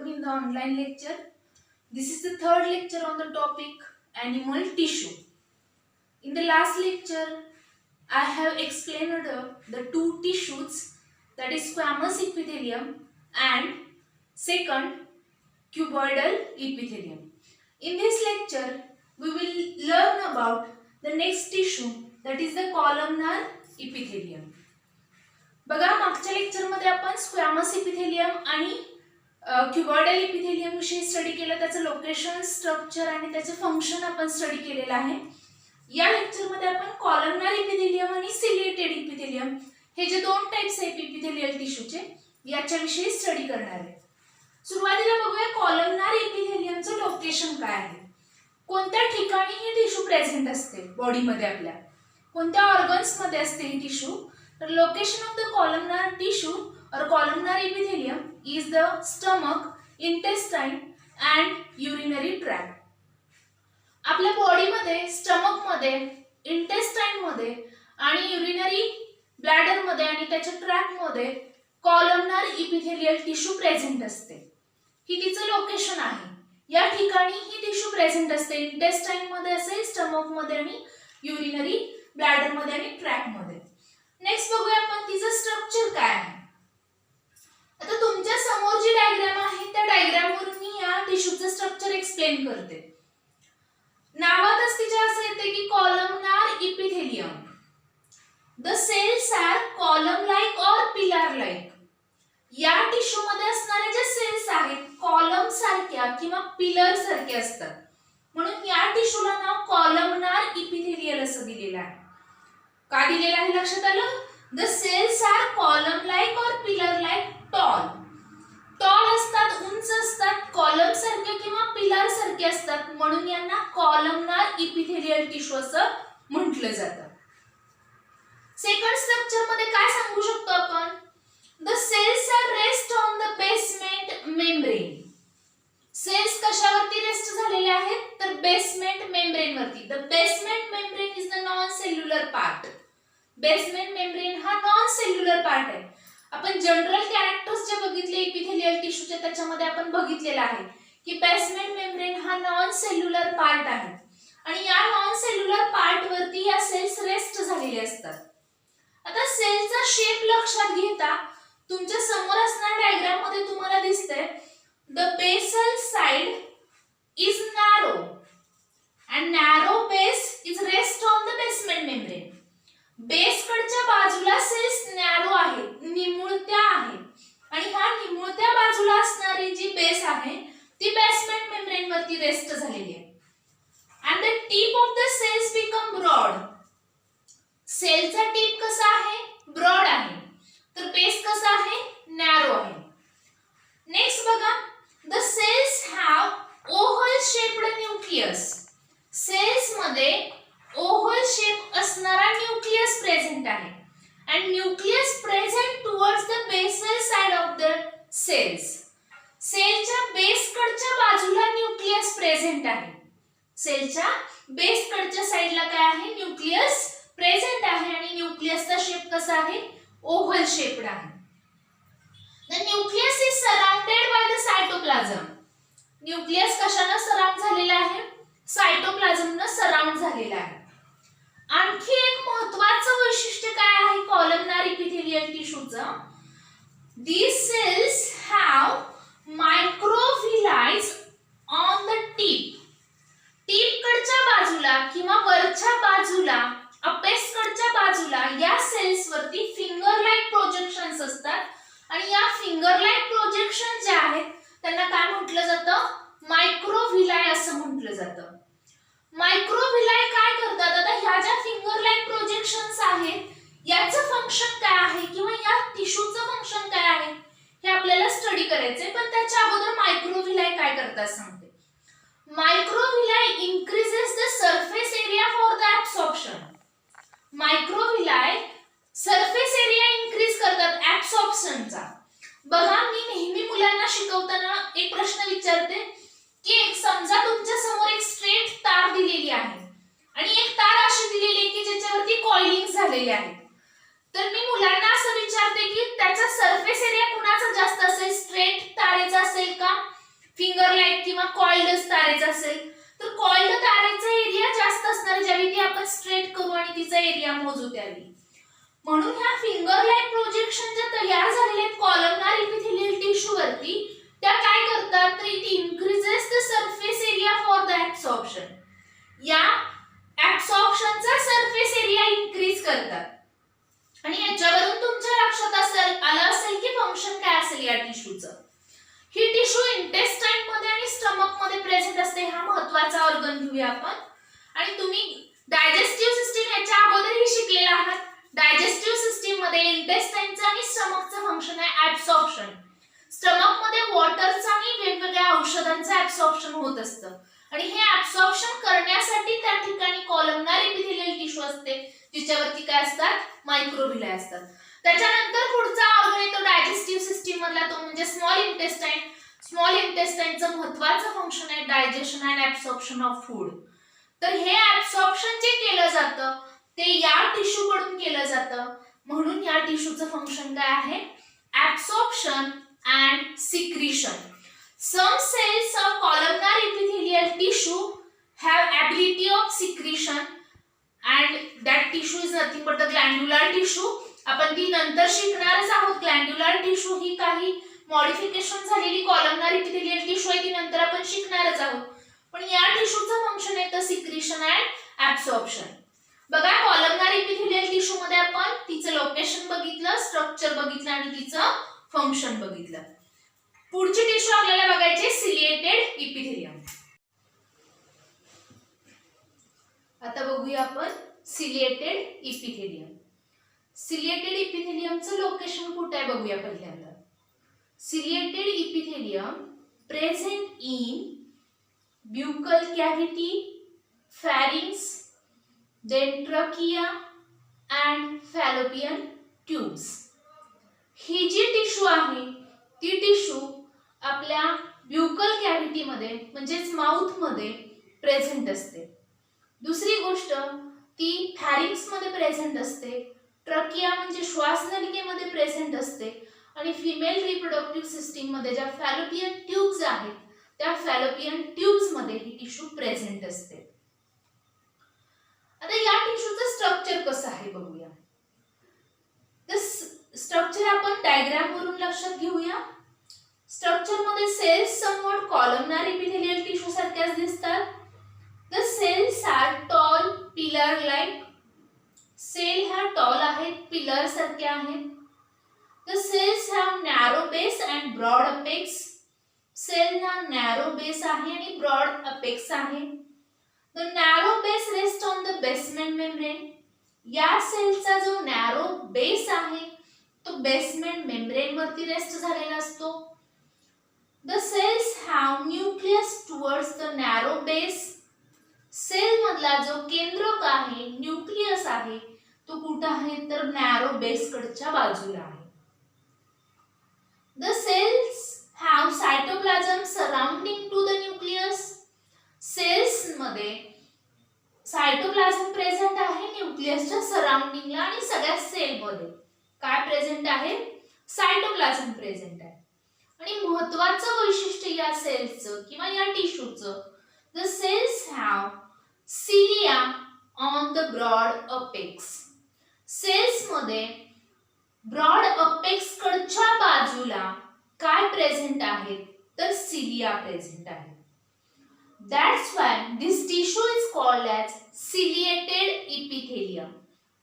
welcome in the online lecture. This is the third lecture on the topic animal tissue. In the last lecture, I have explained the two tissues, that is squamous epithelium and second cuboidal epithelium. In this lecture, we will learn about the next tissue, that is the columnar epithelium. बघा मागच्या lecture मध्ये आपण squamous epithelium आणि क्युबॉइडल epithelium विषयी study केलं, त्याचं location, structure आणि त्याचे फंक्शन आपण स्टडी केलेलं आहे. या लेक्चर मध्ये आपण कॉलमनार इपिथेलियम आणि सिलिएटेड इपिथेलियम हे जे दोन टाइप्स आहेत इपिथेलियल टिश्यूचे याच्याविषयी स्टडी करणार आहे. सुरुवातीला बघूया कॉलमनार इपिथेलियमचं लोकेशन काय आहे, कोणत्या ठिकाणी ही टिश्यू प्रेझेंट असते बॉडीमध्ये, आपल्या कोणत्या ऑर्गन्स मध्ये असते ही tissue. The location of the columnar tissue or columnar epithelium is the stomach, intestine and urinary tract. आपल्या बॉडीमध्ये स्टमक मध्ये, इंटेस्टाइन मध्ये आणि युरिनरी ब्लॅडर मध्ये आणि त्याच्या ट्रॅक्ट मध्ये कॉलमनार इपिथेलियल टिश्यू प्रेझेंट असते. ही तिचं लोकेशन आहे. या ठिकाणी ही टिश्यू प्रेझेंट असते. इंटेस्टाइन मध्ये असेल, स्टमक मध्ये आणि युरिनरी ब्लॅडर मध्ये आणि ट्रॅक्ट मध्ये. नेक्स्ट बघूया आपण तिचं स्ट्रक्चर काय आहे. आता तुमच्या समोर जी डायग्राम आहे त्या डायग्राम वरून मी या टिश्यूचं स्ट्रक्चर एक्सप्लेन करते. नावातच तिच्या असं येते की columnar epithelium. The cells are column like or pillar like. या टिश्यू मध्ये असणारे जे सेल्स आहेत कॉलम सारख्या किंवा पिलर सारखे असतात, म्हणून या टिश्यूला नाव कॉलमनार इपिथेलियल असं दिलेलं आहे. का दिलेलं आहे लक्षात आलं. The cells are column like or pillar like tall. Tall असतात, उंच असतात, कॉलम सारखे किंवा पिलर सारखे असतात, म्हणून यांना कॉलमनार इपिथेलियल टिश्यू असं म्हटलं जातं. सेकंड स्ट्रक्चर मध्ये काय सांगू शकतो आपण. The cells are rest on the basement membrane. Cells कशावरती रेस्ट झालेले आहेत तर बेसमेंट मेम्ब्रेन वरती. The basement membrane is the non cellular part. Basement membrane हा नॉन सेल्युलर पार्ट आहे. आपण जनरल कॅरेक्टर्स जे बघितले इपिथेलियल टिश्यूचे त्याच्यामध्ये आपण बघितलेलं आहे की बेसमेंट मेम्ब्रेन हा नॉन सेल्युलर पार्ट आहे आणि या नॉन सेल्युलर पार्ट वरती या सेल्स रेस्ट झालेले असतात. आता सेलचा शेप लक्षात घेता तुमच्या समोर असणाऱ्या डायग्राम मध्ये तुम्हाला दिसतंय the basal side is narrow and narrow base is rest on the basement membrane. Base कडच्या बाजूला सेल्स नॅरो आहेत, निमुळत्या आहेत आणि ह्या निमुळत्या बाजूला असणारी जी बेस आहे ती बेसमेंट मेम्ब्रेन वरती रेस्ट झालेली आहे. and the tip of the cells become broad. सेलचा टिप कसा आहे ब्रॉड आहे, तर बेस कसा आहे नॅरो आहे. नेक्स्ट बघा, the cells have oval shaped nucleus. Cells मध्ये ओव्हल शेप असणारा न्यूक्लियस प्रेझेंट आहे and nucleus present towards the basal side of the cells. सेलच्या बेस कडच्या बाजूला न्यूक्लियस प्रेझेंट आहे. सेलच्या बेस कडच्या साइडला काय आहे न्यूक्लियस प्रेझेंट आहे आणि न्यूक्लियसचा शेप कसा आहे ओव्हल शेप्ड आहे. The nucleus is surrounded by the cytoplasm. Nucleus कशाने सराउंड झालेला आहे सायटोप्लाझमने सराउंड झालेला आहे. आणखी एक महत्त्वाचं वैशिष्ट्य काय आहे कॉलमनार इपिथेलियल टिश्यूचं. These cells have microvilli on the tip. Tip कडच्या बाजूला किंवा वरच्या बाजूला अपेक्स कडच्या बाजूला या सेल्स वरती फिंगर लाइक प्रोजेक्शन्स असतात आणि या फिंगर लाइक प्रोजेक्शन जे आहेत त्यांना काय म्हटलं जातं मायक्रोव्हिलाई असं म्हटलं जातं. मायक्रोव्हिलाई काय करतात, आता ह्या ज्या फिंगर लाइक प्रोजेक्शन्स आहेत याचं फंक्शन काय आहे किंवा या टिश्यूचं फंक्शन काय आहे हे आपल्याला स्टडी करायचंय, पण त्याच्या अगोदर मायक्रोव्हिलाई काय करतात सांगते. Microvilli increases the surface area for the absorption. Microvilli surface area increase करतात ऍब्सॉर्प्शनचा. बघा मी नेहमी मुलांना शिकवताना एक प्रश्न विचारते की एक समजा तुमच्या समोर एक स्ट्रेट तार दिलेली आहे आणि एक तार अशी दिलेली आहे की ज्याच्यावरती कॉइलिंग झालेले आहे, तर मी मुलांना असं विचारते की त्याचा सरफेस एरिया कुणाचा जास्त असेल, स्ट्रेट तारेचा असेल का फिंगर लाईक किंवा कॉइल्ड तारेचा असेल तर कॉइल्ड तारेचा एरिया जास्त असणार ज्यावेळी ती आपण स्ट्रेट करू आणि तिचा एरिया मोजू त्यावेळी. म्हणून ह्या फिंगर लाईक प्रोजेक्शन ज्या तयार झालेले आहेत कॉलमनार इपिथेलियल टिश्यू वरती त्या काय करतात तर it increases the surface area for the absorption. या ऍब्सॉर्प्शनचा सरफेस एरिया इन्क्रीज करतात आणि याच्यावरून तुमच्या लक्षात आलं असेल की फंक्शन काय असेल या टिश्यूचं. ही टिश्यू इंटेस्टाइन मध्ये आणि स्टमक मध्ये प्रेझेंट असते. हा महत्त्वाचा ऑर्गन घेऊया आपण. आणि तुम्ही डायजेस्टिव्ह सिस्टीम याच्या अगोदरही शिकलेला आहात. डायजेस्टिव्ह सिस्टीम मध्ये इंटेस्टाइनचं आणि स्टमकचं फंक्शन आहे ऍब्सॉर्प्शन. स्टमक मध्ये वॉटरचं आणि वेगवेगळ्या औषधांचं ऍब्सॉर्प्शन होत असतं आणि हे ऍब्सॉर्प्शन करण्यासाठी त्या ठिकाणी कॉलमनार इपिथेलियल टिश्यू असते जिच्यावरती काय असतात मायक्रोव्हिलाय असतात. त्याच्यानंतर पुढचा ऑर्गन येतो डायजेस्टिव्ह सिस्टीम मधला तो म्हणजे स्मॉल इंटेस्टाइन. स्मॉल इंटेस्टाइनचं महत्त्वाचं फंक्शन आहे digestion and absorption of food. तर हे ऍब्सॉर्प्शन जे केलं जातं ते या टिश्यू कडून केलं जातं म्हणून या टिश्यूचं फंक्शन काय आहे absorption and secretion. Some cells of columnar epithelial tissue have ability of secretion and that tissue is nothing but the glandular tissue. आपण ती नंतर शिकणारच आहोत. ग्लँड्युलर टिश्यू ही काही मॉडिफिकेशन झालेली कॉलमनार इपिथेलियल टिश्यू आहे ती नंतर आपण शिकणारच आहोत. पण या टिश्यूचं फंक्शन येतं सिक्रीशन अँड ऍब्सॉर्प्शन. बघा कॉलमनार इपिथेलियल टिश्यू मध्ये आपण तिचं लोकेशन बघितलं, स्ट्रक्चर बघितलं आणि तिचं फंक्शन बघितलं. पुढची टिश्यू आपल्याला बघायचे सिलिएटेड इपिथेलियम. आता बघूया आपण सिलिएटेड इपिथेलियम. सिलिएटेड इपिथेलियमचं लोकेशन कुठे आहे बघूया पहिल्यांदा. Ciliated epithelium present in buccal cavity, pharynx, trachea and fallopian tubes. ही जी टिश्यू आहे ती टिश्यू आपल्या ब्युकल कॅव्हिटी मध्ये म्हणजेच माउथ मध्ये प्रेझेंट असते. दुसरी गोष्ट ती फॅरिंक्स मध्ये प्रेझेंट असते, ट्रकिया म्हणजे श्वासनलिकेमध्ये प्रेझेंट असते आणि फिमेल रिप्रोडक्टिव्ह सिस्टीम मध्ये ज्या फॅलोपियन ट्यूब्स आहेत त्या फॅलोपियन ट्यूब्स मध्ये ही टिश्यू प्रेझेंट असते. आता या टिश्यूचं स्ट्रक्चर कसं आहे बघूया. स्ट्रक्चर आपण डायग्राम वरून लक्षात घेऊया. स्ट्रक्चर मध्ये cells somewhat columnar epithelial tissue सारख्याच दिसतात. The cells are tall pillar like. Cell ह्या टॉल आहेत, पिलर सारख्या आहेत. The cells have narrow base and broad apex. सेलना नॅरो बेस आहे आणि ब्रॉड अपेक्स आहे. The narrow base rest on the basement membrane. या सेलचा जो नॅरो बेस आहे तो बेसमेंट मेम्ब्रेन वरती रेस्ट झालेला असतो. The cells have nucleus towards the narrow base. Cell मधला जो केंद्रक आहे न्यूक्लियस आहे तो कुठे आहे तर नॅरो बेस कडच्या बाजूला आहे. The cells have cytoplasm surrounding to the nucleus. Cells मध्ये सायटोप्लाझम प्रेझेंट आहे न्यूक्लियसच्या सराउंडिंगला आणि सगळ्या सेल मध्ये काय प्रेझेंट आहे सायटोप्लाझम प्रेझेंट आहे. आणि महत्त्वाचं वैशिष्ट्य या सेल्सचं किंवा या टिश्यूचं the cells have cilia on the broad apex. Cells मध्ये ब्रॉड अपेक्स कडच्या बाजूला काय प्रेझेंट आहे तर सिलिया प्रेझेंट आहे. That's why this tissue is called as ciliated epithelium.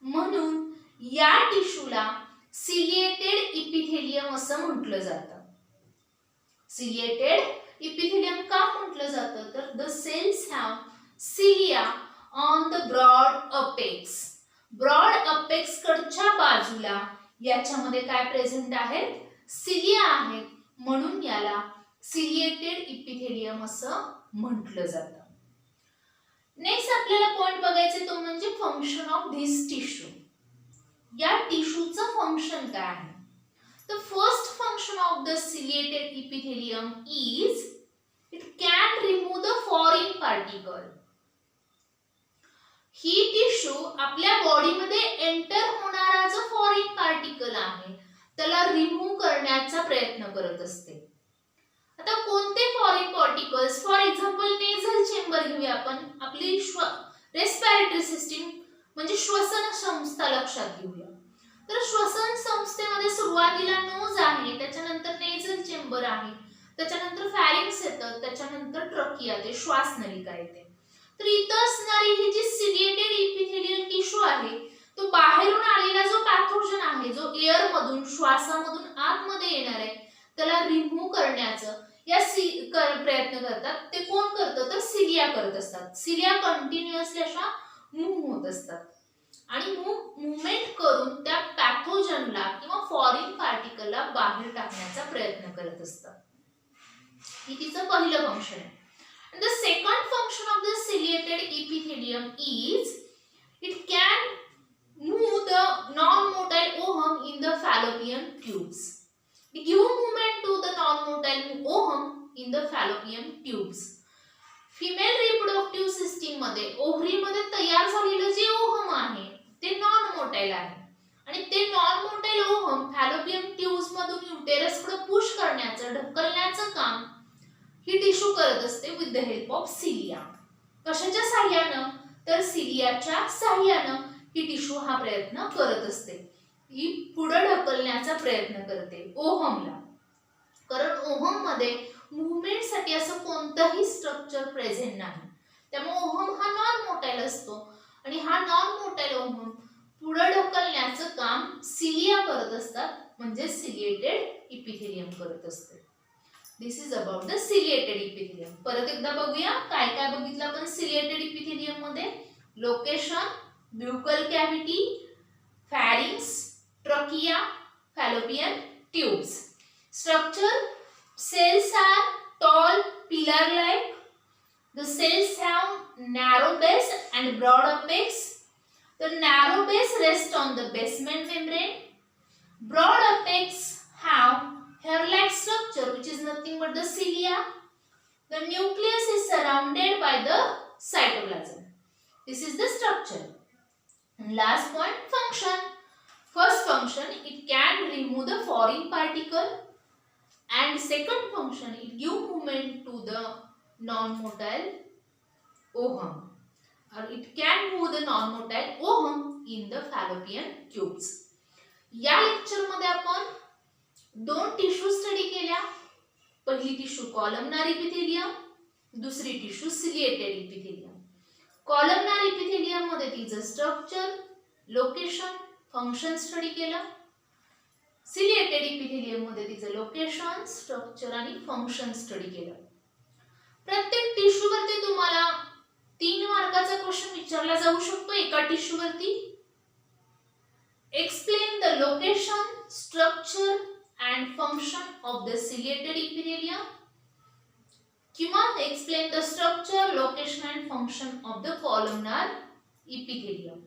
म्हणून या टिश्यूला सिलिएटेड इपिथेलियम असं म्हटलं जातं. सिलिएटेड इपिथेलियम का म्हटलं जातं तर the cells have cilia on the broad apex. Broad apex कडच्या बाजूला याच्यामध्ये काय प्रेझेंट आहेत सिलिया आहेत म्हणून याला सिलिएटेड इपिथेलियम असं म्हटलं जातं. नेक्स्ट आपल्याला पॉइंट बघायचे तो म्हणजे फंक्शन ऑफ धिस टिश्यू. या टिश्यूचं फंक्शन काय आहे. The first function of the ciliated epithelium is it can remove the foreign particle. He tissue आपल्या बॉडीमध्ये एंटर होणारा जो फॉरेन पार्टिकल आहे त्याला रिमूव्ह करण्याचा प्रयत्न करत असते. आता कोणते foreign particles, for example nasal chamber घेऊया आपण, आपली रेस्पिरेटरी सिस्टीम म्हणजे श्वसन संस्था लक्षात घेऊया. तर श्वसन संस्थेमध्ये सुरुवातीला नोज आहे, त्याच्यानंतर नेझल चेंबर आहे, त्याच्यानंतर फॅरिंक्स येतं, त्याच्यानंतर ट्रकिया ते श्वासनलिका येते. तर इथं असणारी ही जी सिलिएटेड इपिथेलियल टिश्यू आहे तो बाहेरून आलेला जो पॅथोजन आहे, जो एअर मधून श्वासामधून आतमध्ये येणार आहे, त्याला रिमूव्ह करण्याचं या प्रयत्न करतात. ते कोण करतं तर सिलिया करत असतात. सिलिया कंटिन्युअसली अशा मूव्ह होत असतात आणि मूवमेंट करून त्या पॅथोजनला किंवा फॉरेन पार्टिकलला बाहेर टाकण्याचा प्रयत्न करत असतात. हे तिचं पहिलं फंक्शन आहे. And the second function of the ciliated epithelium is it can move the non-motile ovum in the fallopian tubes. It give movement to the non-motile ovum in the fallopian tubes. Female reproductive system मध्ये ovary मध्ये तयार झालेलं जे ovum आहे ते non motile आहे आणि ते non motile ovum fallopian tubes मधून युटेरस कडे पुश करण्याचं, ढकलण्याचं काम ही टिश्यू करत असते with the help of cilia. कशाच्या सहाय्यानं तर सिलियाच्या सहाय्यानं ही टिश्यू हा प्रयत्न करत असते. ही पुढे ढकलण्याचा प्रयत्न करते ओव्हमला, कारण ओव्हम मध्ये मूवमेंट साठी असं कोणतंही स्ट्रक्चर प्रेझेंट नाही. त्यामुळे ओव्हम हा नॉन मोटाईल असतो आणि हा नॉन मोटाईल ओव्हम पुढे ढकलण्याचं काम सिलिया करत असतात, म्हणजे सिलिएटेड इपिथेलियम करत असते. This is about the ciliated epithelium. परत एकदा बघूया काय काय बघितलं आपण सिलिएटेड इपिथेलियम मध्ये. Location, buccal cavity, pharynx, trachea, fallopian tubes. Structure, cells are tall pillar like. The cells have narrow base and broad apex. The narrow base rests on the basement membrane. Broad apex have hair-like structure which is nothing but the cilia. The nucleus is surrounded by the cytoplasm. This is the structure. And last point, function. First function, it can remove the foreign particle. And second function, it give movement to the non-motile ovum, or it can move the non-motile ovum in the fallopian tubes. या lecture मध्ये आपण दोन tissue study केल्या. पहिली tissue columnar epithelium, दुसरी tissue ciliated epithelium. Columnar epithelium मध्ये तिचं structure, location, function study केलं. सिलिएटेड इपिथेलियम मध्ये तिचं लोकेशन, स्ट्रक्चर आणि फंक्शन स्टडी केलं. प्रत्येक टिश्यू वरती तुम्हाला 3 मार्काचा क्वेश्चन विचारला जाऊ शकतो एका टिश्यू वरती. Explain the location, structure and function of the ciliated epithelium किंवा explain the structure, location and function of the columnar epithelium.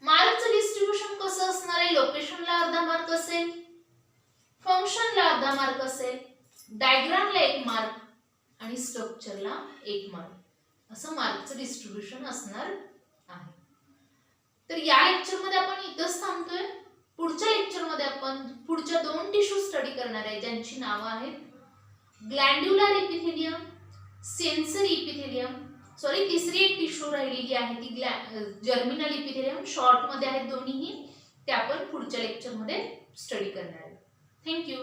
मार्कचं डिस्ट्रीब्युशन कसं असणार आहे? लोकेशनला अर्धा मार्क असेल, फंक्शनला अर्धा मार्क असेल, डायग्रामला 1 मार्क आणि स्ट्रक्चरला 1 मार्क, असं मार्कचं डिस्ट्रीब्युशन असणार आहे. तर या लेक्चर मध्ये आपण इथंच थांबतोय. पुढच्या लेक्चर मध्ये आपण पुढच्या 2 टिश्यू स्टडी करणार आहे ज्यांची नावं आहेत ग्लॅन्ड्युलर इपिथेलियम, सेन्सरी इपिथेलियम. सॉरी, तिसरी एक टिश्यू राहिलेली आहे ती जर्मिनल इपिथेलियम. शॉर्ट मध्ये आहेत दोन्हीही, ते आपण पुढच्या लेक्चर मध्ये स्टडी करणार आहे. थँक्यू.